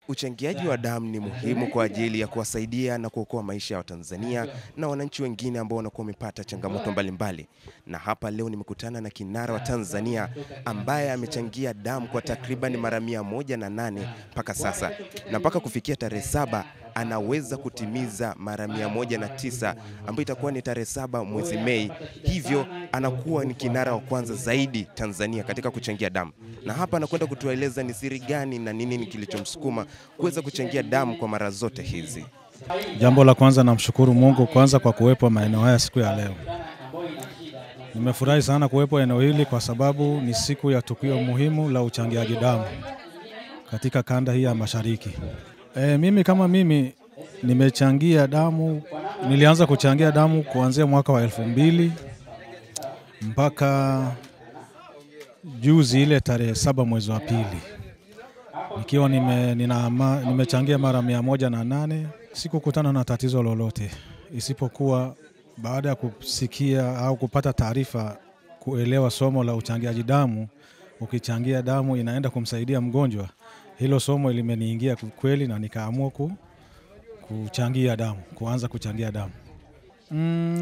Uchangiaji wa damu ni muhimu kwa ajili ya kuwasaidia na kuokoa maisha ya Watanzania na wananchi wengine ambao wanakuwa wamepata changamoto mbalimbali. Na hapa leo nimekutana na kinara wa Tanzania ambaye amechangia damu kwa takriban mara 108 mpaka sasa. Na mpaka kufikia tarehe 7 anaweza kutimiza mara 109 ambayo itakuwa ni tarehe 7 mwezi Mei. Hivyo anakuwa ni kinara wa kwanza zaidi Tanzania katika kuchangia damu. Na hapa anakwenda kutueleza ni siri gani na nini kilichomsukuma kuweza kuchangia damu kwa mara zote hizi. Jambo la kwanza, namshukuru Mungu kwanza kwa kuwepo maeneo haya siku ya leo. Nimefurahi sana kuwepo eneo hili kwa sababu ni siku ya tukio muhimu la uchangiaji damu katika kanda hii ya Mashariki. Mimi nimechangia damu, nilianza kuchangia damu kuanzia mwaka wa 2000 mpaka juzi ile tarehe 7 mwezi wa pili. Nikiwa nimechangia mara 108, sikukutana na tatizo lolote isipokuwa baada ya kusikia au kupata taarifa, kuelewa somo la uchangiaji damu. Ukichangia damu inaenda kumsaidia mgonjwa. Hilo somo limeniingia kweli na nikaamua kuchangia damu, kuanza kuchangia damu.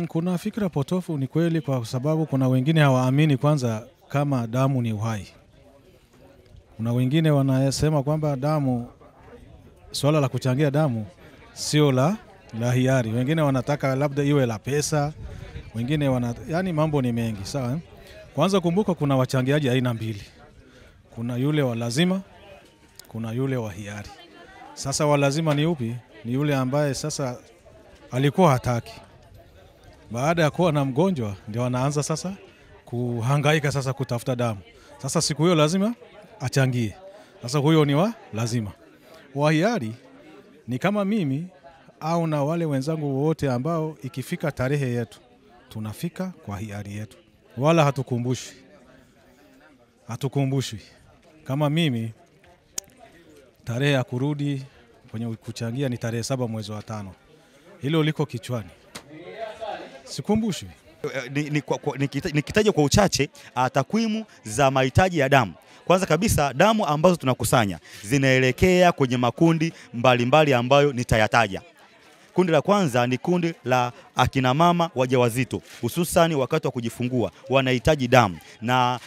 Kuna fikra potofu, ni kweli, kwa sababu kuna wengine hawaamini kwanza kama damu ni uhai. Kuna wengine wanasema kwamba damu, swala la kuchangia damu sio la hiari. Wengine wanataka labda iwe la pesa, wengine yani mambo ni mengi, sawa. Kwanza kumbuka kuna wachangiaji aina mbili. Kuna yule wa lazima, kuna yule wa hiari. Sasa wa lazima ni upi? Ni yule ambaye sasa alikuwa hataki. Baada ya kuwa na mgonjwa ndio anaanza sasa kuhangaika sasa kutafuta damu. Sasa siku hiyo lazima achangie. Sasa huyo ni wa lazima. Wa hiari ni kama mimi au na wale wenzangu wote ambao ikifika tarehe yetu tunafika kwa hiari yetu. Wala hatukumbushwi. Kama mimi tarehe ya kurudi kwenye kuchangia ni tarehe 7 mwezi wa 5. Hilo liko kichwani. Sikumbushwi. Nikitaja kwa uchache takwimu za mahitaji ya damu. Kwanza kabisa, damu ambazo tunakusanya zinaelekea kwenye makundi mbalimbali ambayo nitayataja. Kundi la kwanza ni kundi la akina mama wajawazito, hususan wakati wa kujifungua wanahitaji damu, na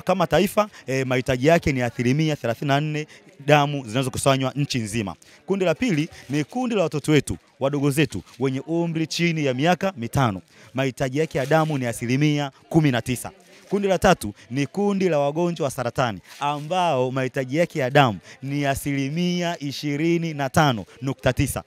kama taifa mahitaji yake ni 34% damu zinazokusanywa nchi nzima. Kundi la pili ni kundi la watoto wetu wadogo zetu wenye umri chini ya miaka 5, mahitaji yake ya damu ni 19%. Kundi la tatu ni kundi la wagonjwa wa saratani ambao mahitaji yake ya damu ni 25.9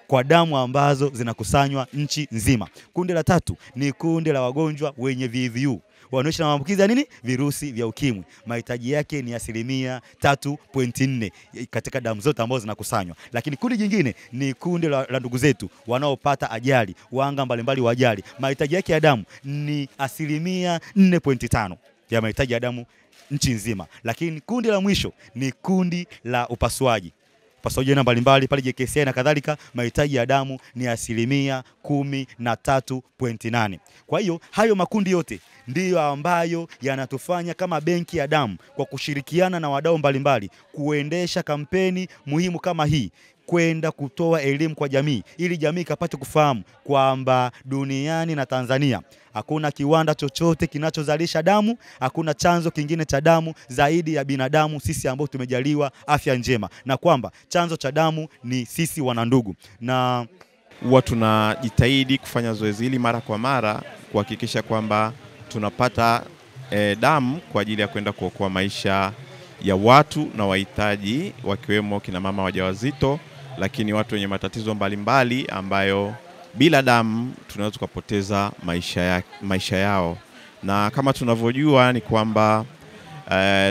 kwa damu ambazo zinakusanywa nchi nzima. Kundi la tatu ni kundi la wagonjwa wenye VVU, wanaoishi na maambukizi ya virusi vya ukimwi. Mahitaji yake ni 3.4 katika damu zote ambazo zinakusanywa. Lakini kundi jingine ni kundi la ndugu zetu wanaopata ajali, wanga mbalimbali wa ajali. Mahitaji yake ya damu ni 4.5 ya mahitaji ya damu nchi nzima. Lakini kundi la mwisho ni kundi la upasuaji mbalimbali pale JKCI na kadhalika, mahitaji ya damu ni 13.8. Kwa hiyo hayo makundi yote ndiyo ambayo yanatufanya kama benki ya damu, kwa kushirikiana na wadau mbalimbali, kuendesha kampeni muhimu kama hii, kwenda kutoa elimu kwa jamii, ili jamii kapate kufahamu kwamba duniani na Tanzania hakuna kiwanda chochote kinachozalisha damu, hakuna chanzo kingine cha damu zaidi ya binadamu sisi ambao tumejaliwa afya njema, na kwamba chanzo cha damu ni sisi wanandugu. Na huwa tunajitahidi kufanya zoezi hili mara kwa mara kuhakikisha kwamba tunapata damu kwa ajili ya kwenda kuokoa maisha ya watu na wahitaji, wakiwemo kina mama wajawazito, lakini watu wenye matatizo mbalimbali ambayo bila damu tunaweza kupoteza maisha yao. Na kama tunavyojua ni kwamba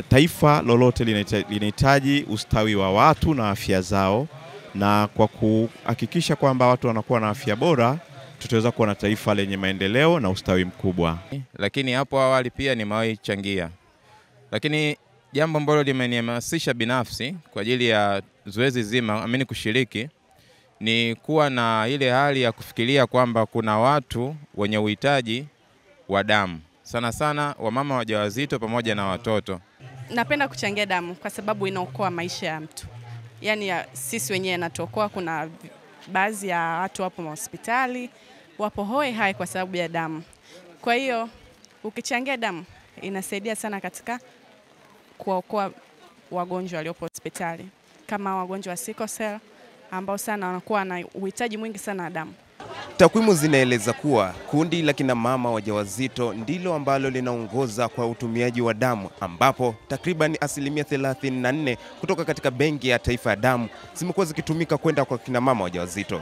taifa lolote linahitaji ustawi wa watu na afya zao, na kwa kuhakikisha kwamba watu wanakuwa na afya bora, tutaweza kuwa na taifa lenye maendeleo na ustawi mkubwa. Lakini hapo awali pia nimewahi changia. Lakini jambo ambalo limenihamasisha binafsi kwa ajili ya zoezi zima kushiriki ni kuwa na ile hali ya kufikiria kwamba kuna watu wenye uhitaji wa damu, sana sana wamama wajawazito pamoja na watoto. Napenda kuchangia damu kwa sababu inaokoa maisha ya mtu. yani sisi wenyewe natokoa. Kuna baadhi ya watu wapo hospitali wapo hoi hai kwa sababu ya damu. Kwa hiyo ukichangia damu inasaidia sana katika kuokoa wagonjwa waliopo hospitali, kama wagonjwa wa sickle cell ambao sana wanakuwa na uhitaji mwingi sana wa damu. Takwimu zinaeleza kuwa kundi la kina mama wajawazito ndilo ambalo linaongoza kwa utumiaji wa damu, ambapo takriban 34% kutoka katika benki ya taifa ya damu zimekuwa zikitumika kwenda kwa kina mama wajawazito.